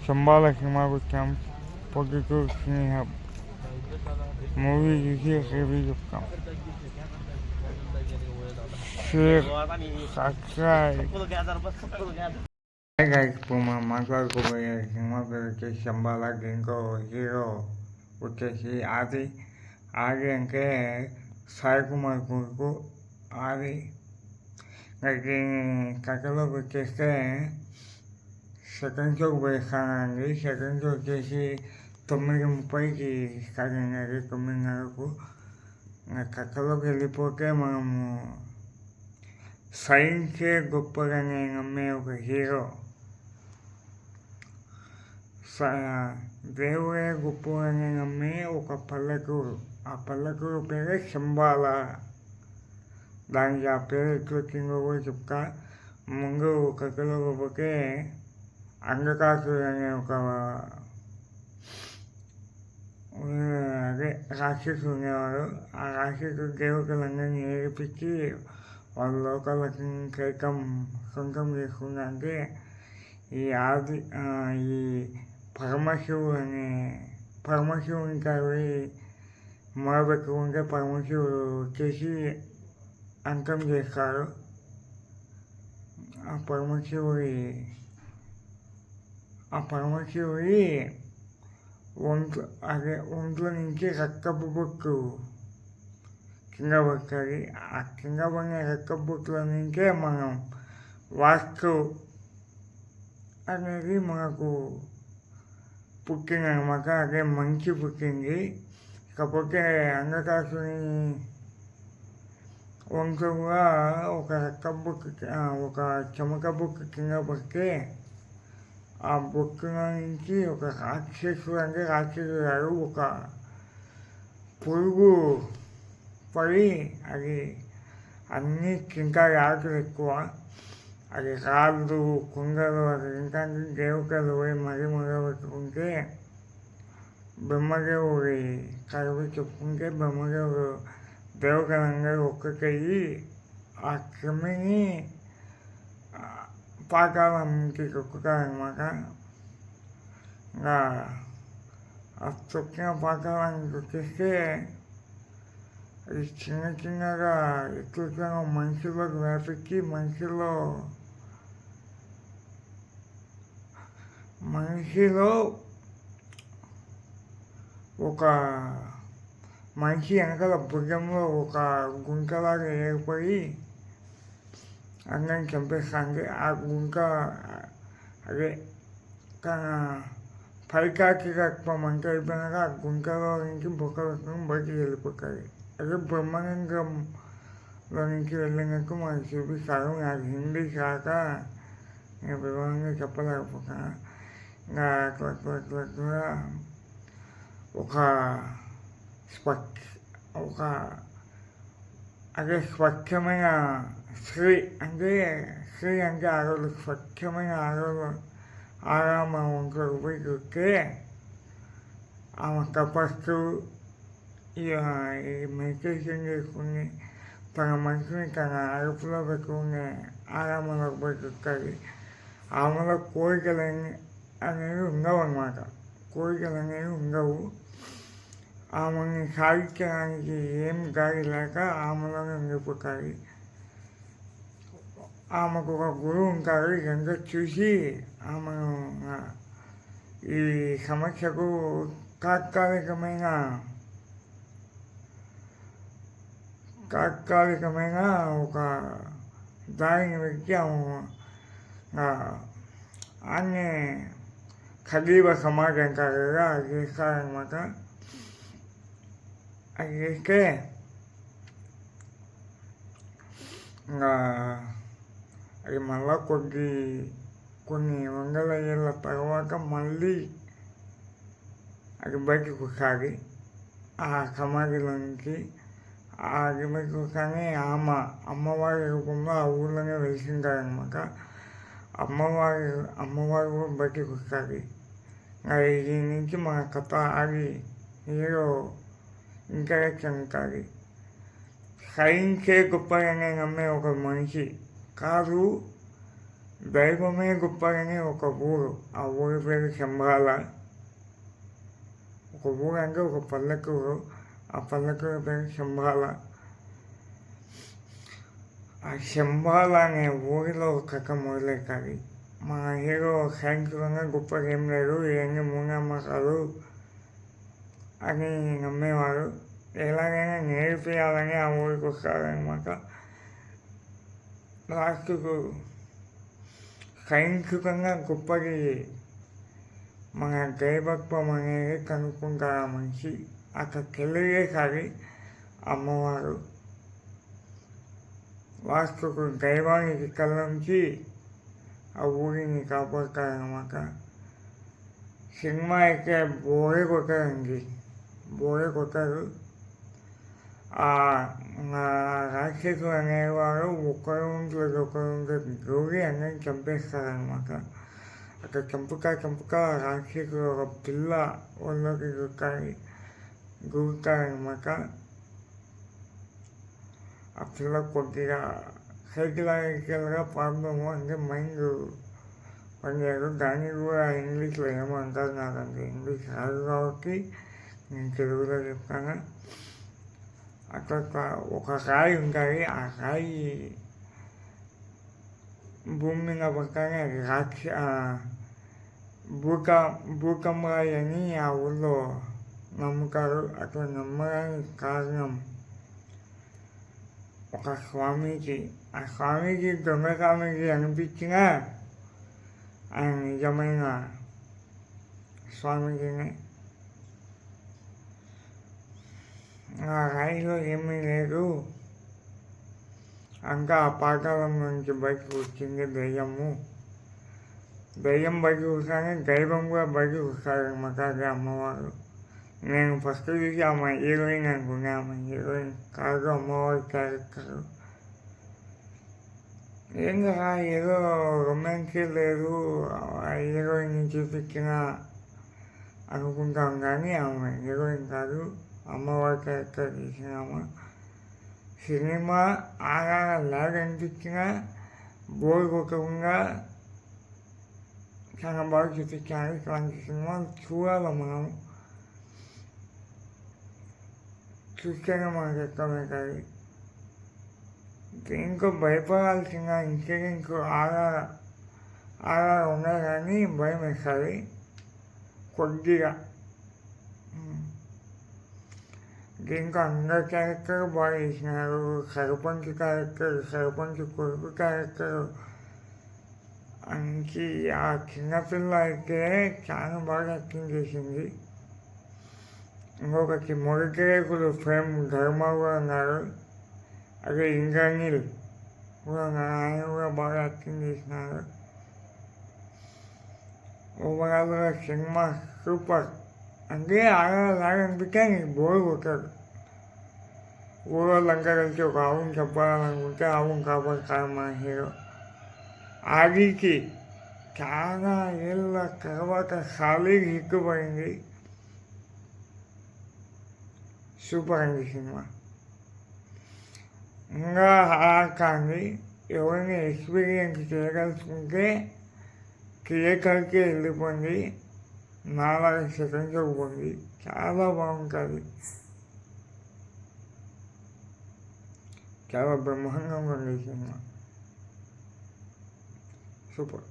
శంబాల సినిమాకు వచ్చాం. పొద్దుటూ స్నేహం మూవీ చూసి రివ్యూ చెప్తాం. Share, subscribe. ఇప్పుడు మనం మాట్లాడుకోబోయే సినిమా పేరు వచ్చేసి శంబాల. దీంట్లో హీరో వచ్చేసి ఆది. ఆది అంటే సాయి కుమార్ కొడుకు ఆది. కథలోకి వచ్చేస్తే సెకండ్ షోకి పోయిస్తానండి. సెకండ్ షో వచ్చేసి 9:30కి స్టార్ట్ అయినది, 9:30కు. కథలోకి వెళ్ళిపోతే మనము సైన్సే గొప్పగానే నమ్మే ఒక హీరో, దేవుడే గొప్పగానే నమ్మే ఒక పల్లెటూరు. ఆ పల్లెటూరు పేరే శంబాల. దానికి ఆ పేరు ఎట్లా వచ్చిందో కూడా చెప్తా. ముందు కథలోకి పోతే అంగకాసుడు అనే ఒక రాక్షసుడు ఉండేవాడు. ఆ రాక్షసుడు దేవతలందరినీ ఏడిపించి వాళ్ళ లోకాలకి సొంతం చేసుకున్నా. అంటే ఈ పరమశివుని కావి మొదలుపెట్టుకుంటే పరమశివుడు వచ్చేసి అంతం చేస్తారు. ఆ పరమశివుడి ఒంట్లో నుంచి రక్తపు బొట్టు కింద పడుతుంది. ఆ కింద పడిన రక్తపు బొట్టుల నుంచే మనం వాస్తు అనేది మనకు పుట్టిందనమాట. అదే మంచి పుట్టింది. కాకపోతే అంగకాసుని ఒంట్లో కూడా ఒక ఒక చెమక బొక్కు కింద పడితే ఆ బొక్కుల నుంచి ఒక రాక్షసుడు గారు ఒక పురుగు పడి అది అన్నీ తింటాయి. ఆకులు ఎక్కువ, అది రాళ్ళు కుండలు అది తింటానికి దేవతలు పోయి మరీ మొదలుపెట్టుకుంటే బ్రహ్మదేవుడి కథలు చెప్పుకుంటే బ్రహ్మదేవుడు దేవతలందరూ ఒక్కటయ్యి ఆ క్రిమిని పాతాళంకి తొక్కుతారనమాట. ఇంకా ఆ తొక్కిన పాతాళానికి తొక్కిస్తే అది చిన్నగా ఎట్లా మనుషులకు వ్యాపించి మనిషిలో ఒక మనిషి వెనకాల భుజంలో ఒక గుంటలాగా ఏర్పడి అందరిని చంపేస్తానికి ఆ గుంట అదే తన పైకాకి రక్తం అంతా అయిపోయినాక ఆ గుంటలో నుంచి బొక్క రక్తం బయటికి వెళ్ళిపోతుంది. అదే బ్రహ్మానందంలో నుంచి వెళ్ళినట్టు మనకు చూపిస్తారు. నాకు హిందీ కాక నేను వివరంగా చెప్పలేకపోతున్నా. ఇంకా అట్లా అదే స్వచ్ఛమైన స్త్రీ అంటే ఆడవాళ్ళు స్వచ్ఛమైన ఆరామ ఒంట్లోకి పోయి చూస్తే ఆమె తపస్సు మెడిటేషన్ చేసుకుని తన మనసుని తన అదుపులో పెట్టుకునే ఆరామంలోకి పోయి చూస్తుంది. ఆమెలో కోరికలు అనేవి ఉండవు అన్నమాట. కోరికలు అనేవి ఉండవు. ఆమెని సాధించడానికి ఏం దారి లేక ఆమెలోనే ఉండిపోతాయి. ఆమెకు ఒక గురువు ఉంటారు. ఇదంతా చూసి ఆమెను ఈ సమస్యకు తాత్కాలికమైన ఒక దారిని పెట్టి ఆమె ఖగీబ సమాజం అంటారు కదా, అది చేస్తారనమాట. అది చేస్తే ఇంకా అది మళ్ళా కొన్ని వందల ఏళ్ళ తర్వాత మళ్ళీ అది బయటకు వస్తుంది ఆ సమాధిలో నుంచి. ఆ బయటకు వస్తానే అమ్మవారి రూపంలో ఆ ఊళ్ళోనే వెలిసింటారనమాట. అమ్మవారు కూడా బయటకు వస్తుంది. దీని నుంచి మన కథ ఆగి హీరో ఇంటరాక్షన్ ఉంటుంది. సైన్సే గొప్పగానే నమ్మే ఒక మనిషి కాదు, దైవమే గొప్పదని ఒక ఊరు, ఆ ఊరి పేరు శంబాల. ఒక ఊరు అంటే ఒక పల్లెటూరు, ఆ పల్లెటూరు పేరు శంబాల. ఆ శంబాల అనే ఊరిలో కథ మొదలెట్టాలి. మా హీరో సైన్స్గా గొప్పగా ఏం లేదు, ఇవన్నీ మూఢనమ్మకాలు అని నమ్మేవారు. ఎలాగైనా నేర్పియాలని ఆ ఊరికి వస్తారనమాట. లాస్ట్కు సైన్స్గా గొప్పది మన దైవత్వం అనేది కనుక్కుంటారు ఆ మనిషి. అక్కడ తెలియజేసారి అమ్మవారు. లాస్ట్కు దైవానికి కళ్ళ నుంచి ఆ ఊరిని కాపాడుతారనమాట. సినిమా అయితే బోరే కొట్టారండి, బోరే కొట్టారు. రాక్షసులు అనేవారు ఒకరు దూరి అందరిని చంపేస్తారనమాట. అక్కడ చంపుక రాక్షసులు ఒక పిల్ల ఒళ్ళోకి దూరుతారనమాట. ఆ పిల్ల కొద్దిగా సైకలాజికల్గా ప్రాబ్లము, అంటే మైండ్ పనిచేయదు. దాన్ని కూడా ఇంగ్లీష్లో ఏమంటారు నాకంటే ఇంగ్లీష్ రాదు కాబట్టి నేను తెలుగులో చెప్తాను. అక్కడ ఒక రాయి ఉంటుంది, ఆ రాయి భూమి మీద పక్కనే అది భూకంప రాయి అని ఆ ఊళ్ళో నమ్ముతారు. అట్లా నమ్మడానికి కారణం ఒక స్వామీజీ. ఆ స్వామీజీ దొంగ స్వామీజీ అనిపించినా ఆయన నిజమైన స్వామీజీనే. ఆ రాయిలో ఏమీ లేదు, ఇంకా ఆ పాతాళం నుంచి బయటకు వచ్చింది దయ్యము. దయ్యం బయటకు వస్తానే దైవం కూడా బయటకు వస్తారనమాట. అది అమ్మవారు. నేను ఫస్ట్ చూసి ఆమె హీరోయిన్ అనుకున్నా, ఆమె హీరోయిన్ కాదు, అమ్మవారి క్యారెక్టర్. ఏం కదా ఏదో రొమాన్సే లేదు ఆ హీరోయిన్ చూపించిన అనుకుంటాం, కానీ ఆమె హీరోయిన్ కాదు, అమ్మవారి క్యారెక్టర్ తీసినామా. సినిమా లాగా అనిపించినా బోర్ కొట్టకుండా చాలా బాగా చూపించారు. ఇట్లాంటి సినిమాలు చూడాలి మనం, చూస్తేనే మనకు ఎక్కువవుతుంది. దీంట్లో భయపడాల్సిన ఇన్సిడెంట్స్ ఆధార ఉన్నాయి, కానీ భయం వేస్తుంది కొద్దిగా. దీంట్లో అందరి క్యారెక్టర్ బాగా చేసినారు. సర్పంచ్ క్యారెక్టర్, సర్పంచ్ కొడుకు క్యారెక్టర్ నుంచి ఆ చిన్నపిల్ల అయితే చాలా బాగా యాక్టింగ్ చేసింది. ఇంకొకటి మొదటిరేకులు ఫ్రేమ్ ధర్మ కూడా ఉన్నారు, అదే ఇంద్రనీల్ కూడా ఉన్నారు, ఆయన కూడా బాగా యాక్టింగ్ చేసినారు. ఓవరాల్గా సినిమా సూపర్. అంటే లాగా అనిపిస్తే నీకు బోర్ కొట్టాడు. ఊరోళ్ళంతా కలిసి ఒక ఆవును చెప్పాలనుకుంటే ఆవును కాపాడుతారు మన హీరో. ఆదికి చాలా ఏళ్ళ తర్వాత సాలిడ్ హిట్ పడింది. సూపర్ అండి సినిమా. ఇంకా కానీ ఎవరిని ఎక్స్పీరియన్స్ చేయగలుగుతుంటే థియేటర్కి వెళ్ళిపోయింది. 4 సెకండ్స్ పోయింది, చాలా బాగుంటుంది, చాలా బ్రహ్మాండంగా ఉంది సినిమా. సూపర్.